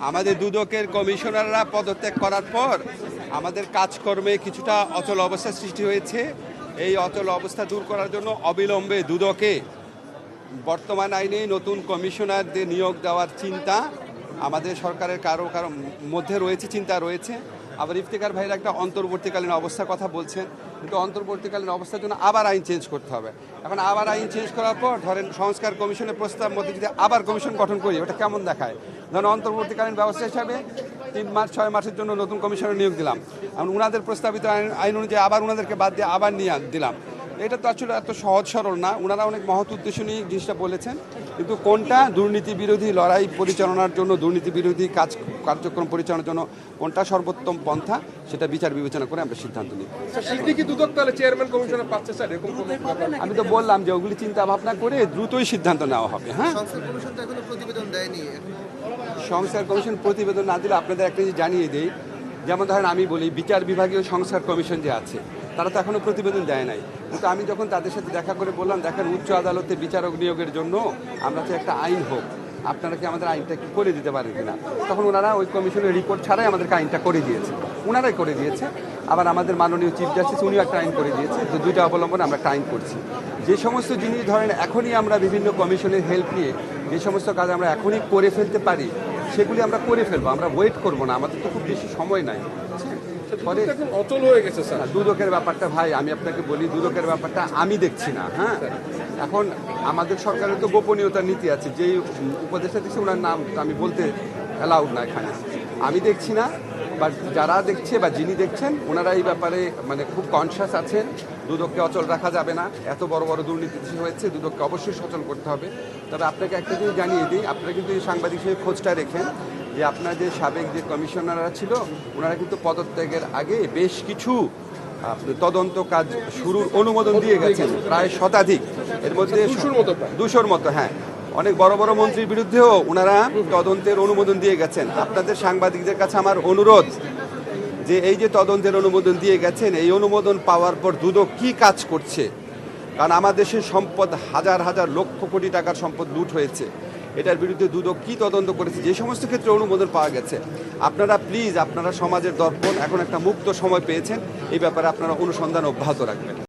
আমাদের দুদকের কমিশনাররা পদত্যাগ করার পর আমাদের কাজকর্মে কিছুটা অচল অবস্থা সৃষ্টি হয়েছে। এই অচল অবস্থা দূর করার জন্য অবিলম্বে দুদকে বর্তমান আইনে নতুন কমিশনারদের নিয়োগ দেওয়ার চিন্তা আমাদের সরকারের কারো মধ্যে রয়েছে, চিন্তা রয়েছে। আবার ইফতেখার ভাইরা একটা অন্তর্বর্তীকালীন অবস্থার কথা বলছেন, কিন্তু অন্তর্বর্তীকালীন অবস্থার জন্য আবার আইন চেঞ্জ করতে হবে। এখন আবার আইন চেঞ্জ করার পর ধরেন সংস্কার কমিশনের প্রস্তাব মধ্যে যদি আবার কমিশন গঠন করি, ওটা কেমন দেখায়? ধরেন অন্তর্বর্তীকালীন ব্যবস্থা হিসাবে 3 মাস 6 মাসের জন্য নতুন কমিশনার নিয়োগ দিলাম, এখন ওনাদের প্রস্তাবিত আইন অনুযায়ী আবার ওনাদেরকে বাদ দিয়ে আবার নিয়ে দিলাম। এটা তো আসলে এত সহজ সরল না। ওনারা অনেক মহৎ উদ্দেশ্য নিয়ে জিনিসটা বলেছেন, কিন্তু কোনটা দুর্নীতি বিরোধী লড়াই পরিচালনার জন্য, দুর্নীতি বিরোধী কার্যক্রম পরিচালনার জন্য কোনটা সর্বোত্তম পন্থা, সেটা বিচার বিবেচনা করে আমরা সিদ্ধান্ত নিই। আমি তো বললাম যে ওগুলি চিন্তা ভাবনা করে দ্রুতই সিদ্ধান্ত নেওয়া হবে। হ্যাঁ, সংস্কার কমিশন প্রতিবেদন না দিলে আপনাদের একটা জিনিস জানিয়ে দেই, যেমন ধরেন আমি বলি বিচার বিভাগীয় সংস্কার কমিশন যে আছে, তারা তো এখনও প্রতিবেদন দেয় নাই। কিন্তু আমি যখন তাদের সাথে দেখা করে বললাম, দেখেন উচ্চ আদালতে বিচারক নিয়োগের জন্য আমরা তো একটা আইন হোক, আপনারা কি আমাদের আইনটা কি করে দিতে পারেন কিনা, তখন ওনারা ওই কমিশনের রিপোর্ট ছাড়াই আমাদেরকে আইনটা করে দিয়েছে। ওনারাই করে দিয়েছে। আবার আমাদের মাননীয় চিফ জাস্টিস উনিও একটা আইন করে দিয়েছে। তো দুইটা অবলম্বনে আমরা একটা আইন করছি। যে সমস্ত জিনিস ধরেন এখনই আমরা বিভিন্ন কমিশনের হেল্প নিয়ে যে সমস্ত কাজ আমরা এখনই করে ফেলতে পারি, সেগুলি আমরা করে ফেলবো। আমরা ওয়েট করবো না, আমাদের তো খুব বেশি সময় নাই। পরে অচল হয়ে গেছে স্যার। দুদকের ব্যাপারটা ভাই আমি আপনাকে বলি, দুদকের ব্যাপারটা আমি দেখছি না। হ্যাঁ, এখন আমাদের সরকারের তো গোপনীয়তার নীতি আছে। যেই উপদেষ্টা দিচ্ছে ওনার নাম আমি বলতে অ্যালাউড না এখানে। আমি দেখছি না, বা যারা দেখছে বা যিনি দেখছেন ওনারা এই ব্যাপারে মানে খুব কনসিয়াস আছেন। দুদককে অচল রাখা যাবে না। এত বড় বড় দুর্নীতি হয়েছে, দুদককে অবশ্যই সচল করতে হবে। তবে আপনাকে একটা জিনিস জানিয়ে দিই, আপনারা কিন্তু এই সাংবাদিক হিসেবে খোঁজটা রেখেন যে আপনার যে সাবেক যে কমিশনাররা ছিল, ওনারা কিন্তু পদত্যাগের আগে বেশ কিছু তদন্ত কাজ শুরুর অনুমোদন দিয়ে গেছেন, প্রায় শতাধিক। এর মধ্যে 200-র মতো। হ্যাঁ, অনেক বড় বড় মন্ত্রীর বিরুদ্ধেও ওনারা তদন্তের অনুমোদন দিয়ে গেছেন। আপনাদের সাংবাদিকদের কাছে আমার অনুরোধ যে এই যে তদন্তের অনুমোদন দিয়ে গেছেন, এই অনুমোদন পাওয়ার পর দুদক কি কাজ করছে, কারণ আমার দেশের সম্পদ হাজার হাজার লক্ষ কোটি টাকার সম্পদ লুট হয়েছে, এটার বিরুদ্ধে দুদক কি তদন্ত করেছে, যে সমস্ত ক্ষেত্রে অনুমোদন পাওয়া গেছে, আপনারা প্লিজ, আপনারা সমাজের দর্পণ, এখন একটা মুক্ত সময় পেয়েছেন, এই ব্যাপারে আপনারা অনুসন্ধান অব্যাহত রাখবেন।